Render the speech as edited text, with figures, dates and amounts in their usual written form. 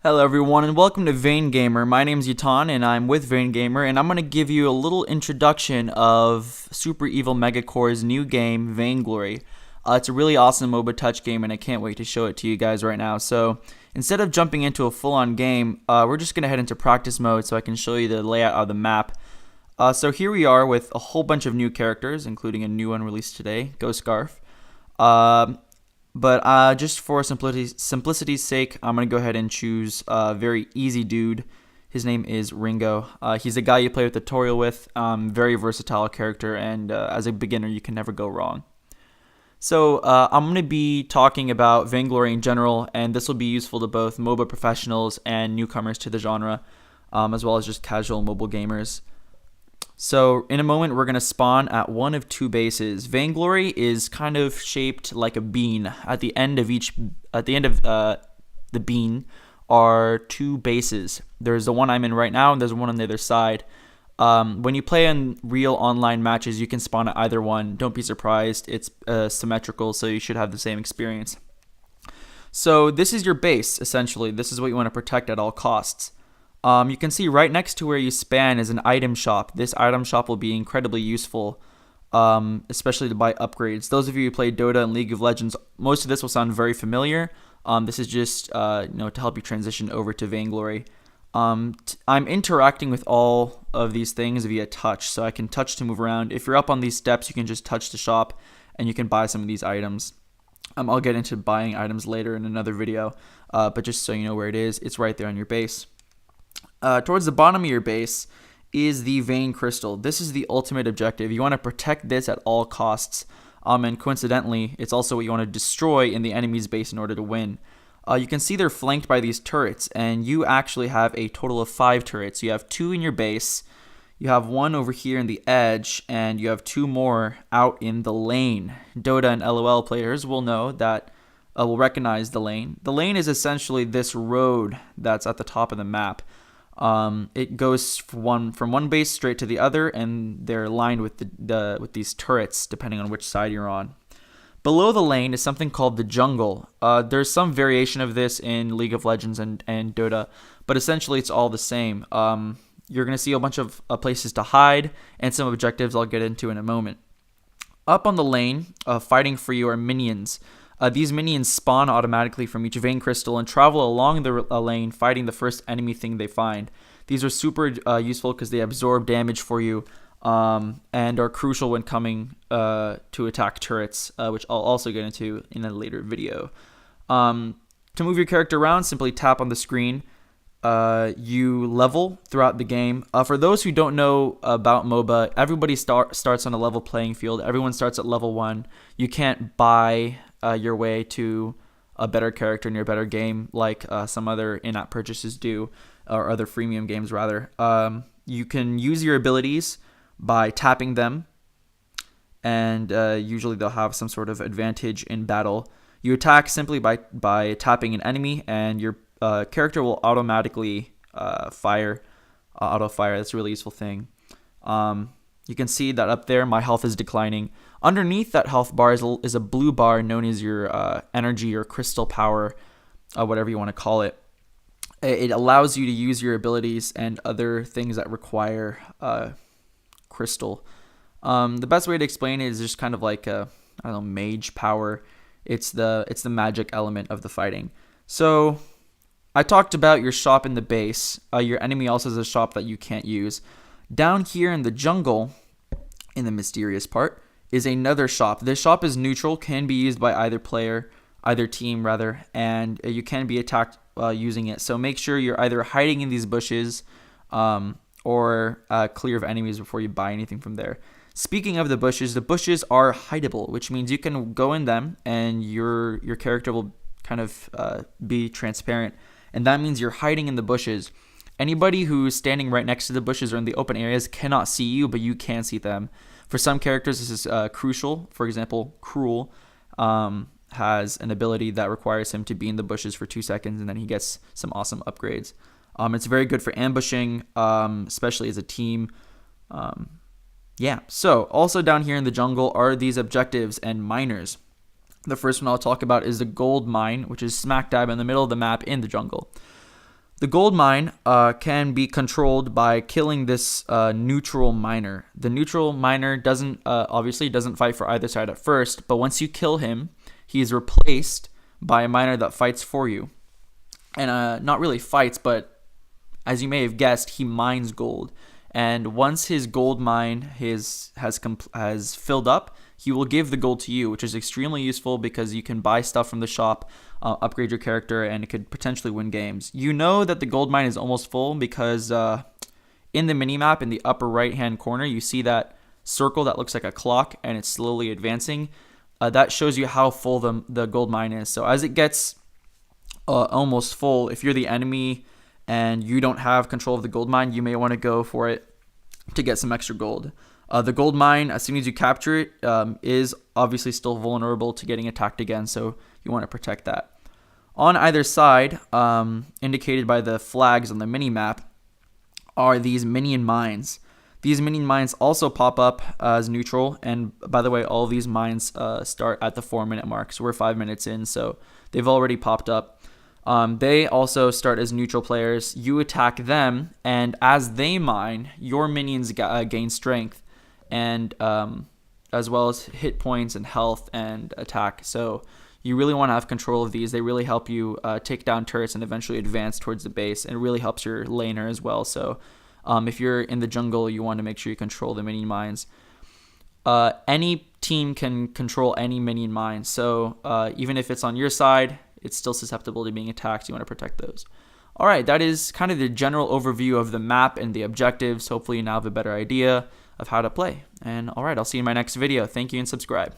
Hello everyone and welcome to Vainglory. My name's Yutan and I'm with Vainglory and I'm going to give you a little introduction of Super Evil Megacore's new game, Vainglory. It's a really awesome MOBA touch game and I can't wait to show it to you guys right now. So instead of jumping into a full-on game, we're just going to head into practice mode so I can show you the layout of the map. So here we are with a whole bunch of new characters, including a new one released today, Ghost Scarf. But just for simplicity's sake, I'm going to go ahead and choose a very easy dude. His name is Ringo. He's a guy you play a tutorial with, very versatile character, and as a beginner, you can never go wrong. So I'm going to be talking about Vainglory in general, and this will be useful to both MOBA professionals and newcomers to the genre, as well as just casual mobile gamers. So in a moment, we're going to spawn at one of two bases. Vainglory is kind of shaped like a bean. At the end of the bean are two bases. There's the one I'm in right now, and there's one on the other side. When you play in real online matches, you can spawn at either one. Don't be surprised. It's symmetrical, so you should have the same experience. So this is your base, essentially. This is what you want to protect at all costs. You can see right next to where you span is an item shop. This item shop will be incredibly useful, especially to buy upgrades. Those of you who play Dota and League of Legends, most of this will sound very familiar. This is just to help you transition over to Vainglory. I'm interacting with all of these things via touch, so I can touch to move around. If you're up on these steps, you can just touch the shop, and you can buy some of these items. I'll get into buying items later in another video, but just so you know where it is, it's right there on your base. Towards the bottom of your base is the Vein Crystal. This is the ultimate objective. You want to protect this at all costs. And coincidentally, it's also what you want to destroy in the enemy's base in order to win. You can see they're flanked by these turrets, and you actually have a total of 5 turrets. You have 2 in your base, you have 1 over here in the edge, and you have 2 more out in the lane. Dota and LOL players will know that, will recognize the lane. The lane is essentially this road that's at the top of the map. It goes from one base straight to the other, and they're lined with with these turrets depending on which side you're on. Below the lane is something called the jungle. There's some variation of this in League of Legends and Dota, but essentially it's all the same. You're going to see a bunch of places to hide and some objectives I'll get into in a moment. Up on the lane, fighting for you are minions. These minions spawn automatically from each vein crystal and travel along the lane, fighting the first enemy thing they find. These are super useful because they absorb damage for you and are crucial when coming to attack turrets, which I'll also get into in a later video. To move your character around, simply tap on the screen. You level throughout the game. For those who don't know about MOBA, everybody starts on a level playing field. Everyone starts at level 1. You can't buy your way to a better character in your better game like some other in-app purchases do, or other freemium games rather. You can use your abilities by tapping them, and usually they'll have some sort of advantage in battle. You attack simply by tapping an enemy, and your character will automatically auto fire. That's a really useful thing. You can see that up there my health is declining. Underneath that health bar is a blue bar known as your energy or crystal power, whatever you want to call it. It allows you to use your abilities and other things that require crystal. The best way to explain it is just kind of like mage power. It's the magic element of the fighting. So I talked about your shop in the base. Your enemy also has a shop that you can't use. Down here in the jungle, in the mysterious part, is another shop. This shop is neutral, can be used by either team rather, and you can be attacked using it. So make sure you're either hiding in these bushes or clear of enemies before you buy anything from there. Speaking of the bushes are hideable, which means you can go in them and your character will kind of be transparent, and that means you're hiding in the bushes. Anybody who's standing right next to the bushes or in the open areas cannot see you, but you can see them. For some characters, this is crucial. For example, Cruel has an ability that requires him to be in the bushes for 2 seconds, and then he gets some awesome upgrades. It's very good for ambushing, especially as a team. So also down here in the jungle are these objectives and miners. The first one I'll talk about is the gold mine, which is smack dab in the middle of the map in the jungle. The gold mine can be controlled by killing this neutral miner. The neutral miner doesn't obviously doesn't fight for either side at first, but once you kill him, he is replaced by a miner that fights for you. And not really fights, but as you may have guessed, he mines gold. And once his gold mine has filled up, he will give the gold to you, which is extremely useful because you can buy stuff from the shop, upgrade your character, and it could potentially win games. You know that the gold mine is almost full because in the minimap in the upper right-hand corner, you see that circle that looks like a clock and it's slowly advancing. That shows you how full the gold mine is. So as it gets almost full, if you're the enemy and you don't have control of the gold mine, you may want to go for it to get some extra gold. The gold mine, as soon as you capture it, is obviously still vulnerable to getting attacked again, so you want to protect that. On either side, indicated by the flags on the mini-map, are these minion mines. These minion mines also pop up as neutral, and by the way, all these mines start at the 4-minute mark, so we're 5 minutes in, so they've already popped up. They also start as neutral players. You attack them, and as they mine, your minions gain strength, and as well as hit points and health and attack. So you really want to have control of these. They really help you take down turrets and eventually advance towards the base, and it really helps your laner as well. So if you're in the jungle, you want to make sure you control the minion mines. Any team can control any minion mine, so even if it's on your side, it's still susceptible to being attacked. You want to protect those. All right, that is kind of the general overview of the map and the objectives. Hopefully you now have a better idea of how to play. And all right, I'll see you in my next video. Thank you and subscribe.